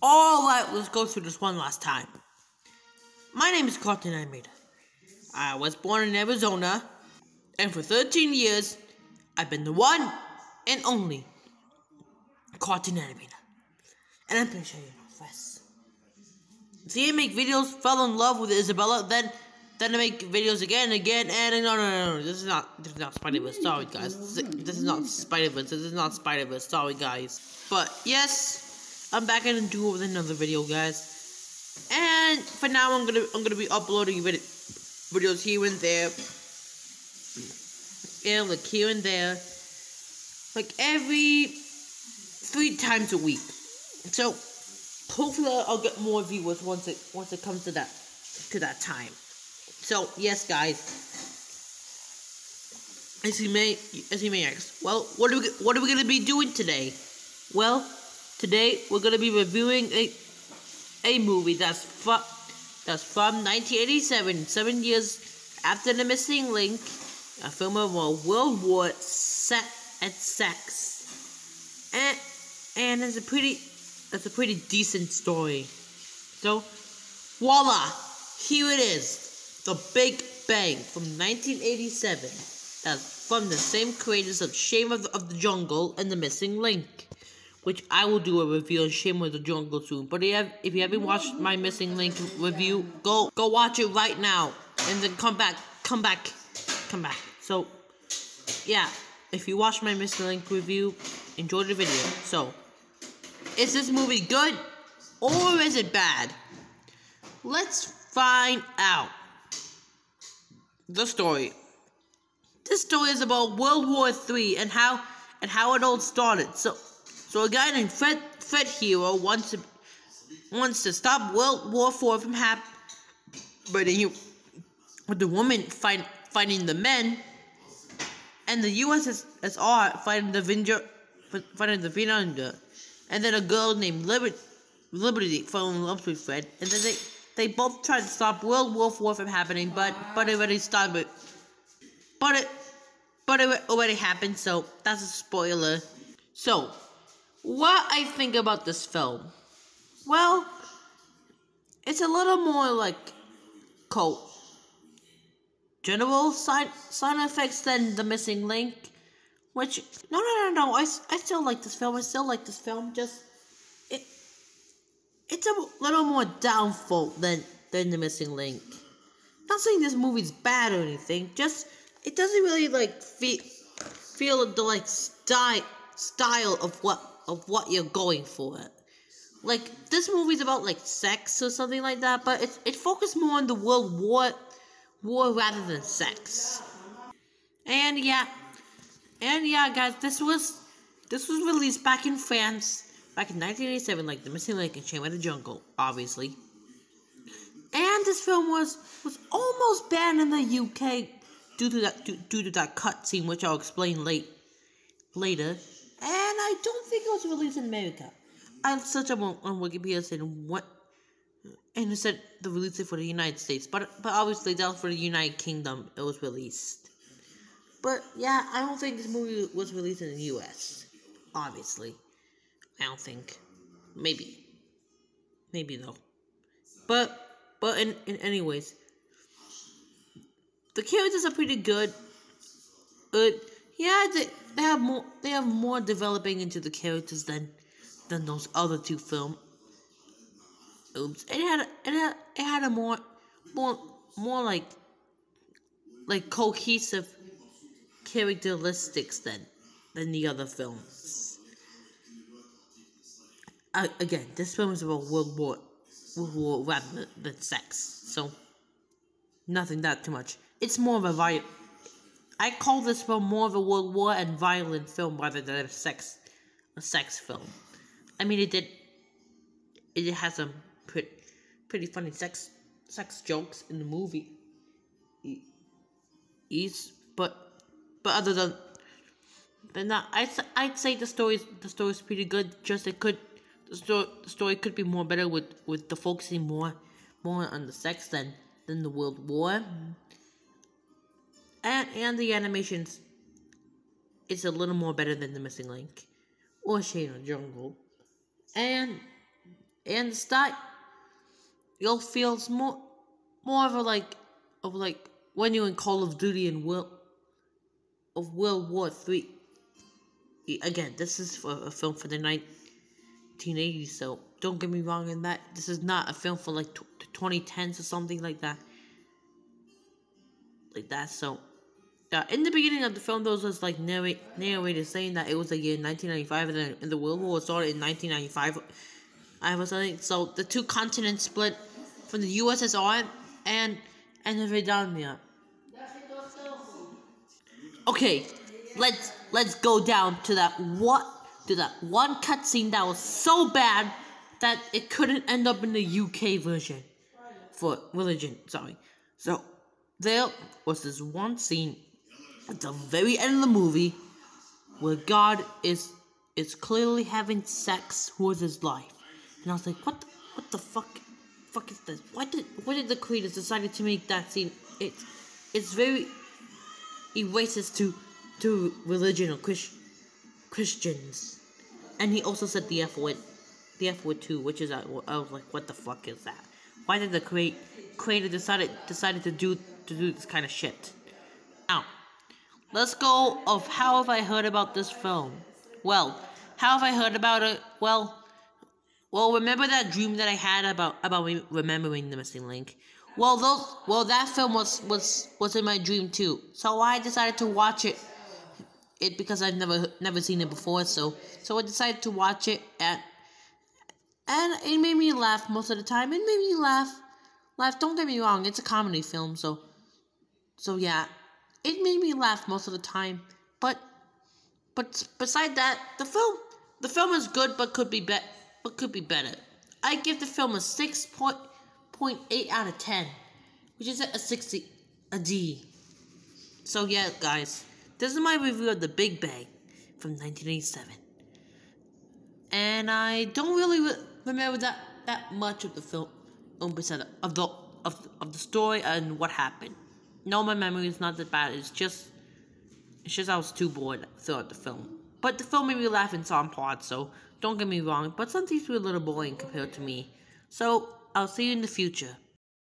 Alright, let's go through this one last time. My name is Cartoon Animator. I was born in Arizona, and for 13 years, I've been the one and only Cartoon Animator. And I'm gonna show you no less. See, I make videos, fell in love with Isabella, then I make videos again, and no. This is not Spider-Verse. Sorry, guys. This is not Spider-Verse. Sorry, guys. But yes, I'm back and do with another video, guys. And for now, I'm gonna be uploading videos here and there. Yeah, like here and there, like every 3 times a week. So hopefully I'll get more viewers once it comes to that time. So yes, guys, as you may ask, well, what are we gonna be doing today? Well, today we're gonna be reviewing a movie that's from 1987, 7 years after The Missing Link, a film of a world war set at sex, and it's a pretty decent story. So, voila, here it is, The Big Bang from 1987. That's from the same creators of Shame of the Jungle and The Missing Link, which I will do a review on Shame of the Jungle soon. But if you haven't watched my Missing Link review, go watch it right now, and then come back. So, yeah, if you watch my Missing Link review, enjoy the video. So, is this movie good, or is it bad? Let's find out. The story. This story is about World War III and how it all started. So a guy named Fred Hero wants to stop World War IV from happening, but the women fighting the men, and the USSR fighting the Vietnam, and then a girl named Liberty fell in love with Fred, and then they both tried to stop World War IV from happening, but it already started. But it already happened, so that's a spoiler. So, what I think about this film? Well, it's a little more like general sign effects than The Missing Link, which no. I still like this film. Just it's a little more downfall than The Missing Link. Not saying this movie's bad or anything. Just it doesn't really like feel the like style of what you're going for. Like, this movie's about like sex or something like that, but it focused more on the World War rather than sex. And yeah, guys, this was released back in France back in 1987, like The Missing Link and Shame of the Jungle, obviously. And this film was almost banned in the UK due to that cutscene, which I'll explain later. And I don't think it was released in America. I searched up on Wikipedia and it said they released it for the United States, but obviously that was for the United Kingdom. It was released. But yeah, I don't think this movie was released in the US. Obviously, I don't think. Maybe though. But in anyways, the characters are pretty good. Yeah, they have more developing into the characters than those other 2 films. Oops, it had a more like cohesive characteristics than the other films. Again, this film is about World War rather than sex, so nothing that too much. It's more of I call this film more of a World War and violent film rather than a sex film. I mean, it has some pretty funny sex jokes in the movie. But other than that, I'd say the story's pretty good. Just the story could be more better with the focusing more on the sex than the World War. And the animations is a little more better than The Missing Link or Shame of the Jungle. And and the start, you'll feel it's more of a like when you're in Call of Duty and World War III. Again, this is for a film for the 1980s, so don't get me wrong in that. This is not a film for like 2010s or something like that. So in the beginning of the film, there was this like narrator saying that it was the year 1995, and then the World War started in 1995. I was saying, so the two continents split from the USSR and the Vietnam. Okay, let's go down to that one cutscene that was so bad that it couldn't end up in the UK version for religion. Sorry. So there was this one scene at the very end of the movie where God is clearly having sex with his life, and I was like, what the fuck is this? Why did the creators decided to make that scene? It's very racist to religion or Christians, and he also said the F word too, which is I was like, what the fuck is that? Why did the creator decided to do this kind of shit? Now, let's go of how have I heard about this film. Well, how have I heard about it? Well, remember that dream that I had about remembering the missing link? Well, that film was in my dream too. So I decided to watch it because I've never seen it before. So I decided to watch it and it made me laugh most of the time. It made me laugh. Don't get me wrong, it's a comedy film, so yeah, it made me laugh most of the time. But beside that, the film is good, but could be better. I give the film a 6.8 out of 10, which is a D. So yeah, guys, this is my review of The Big Bang from 1987, and I don't really remember that much of the film, besides of the story and what happened. No, my memory is not that bad. It's just I was too bored throughout the film. But the film made me laugh in some parts, so don't get me wrong. But some things were a little boring compared to me. So I'll see you in the future.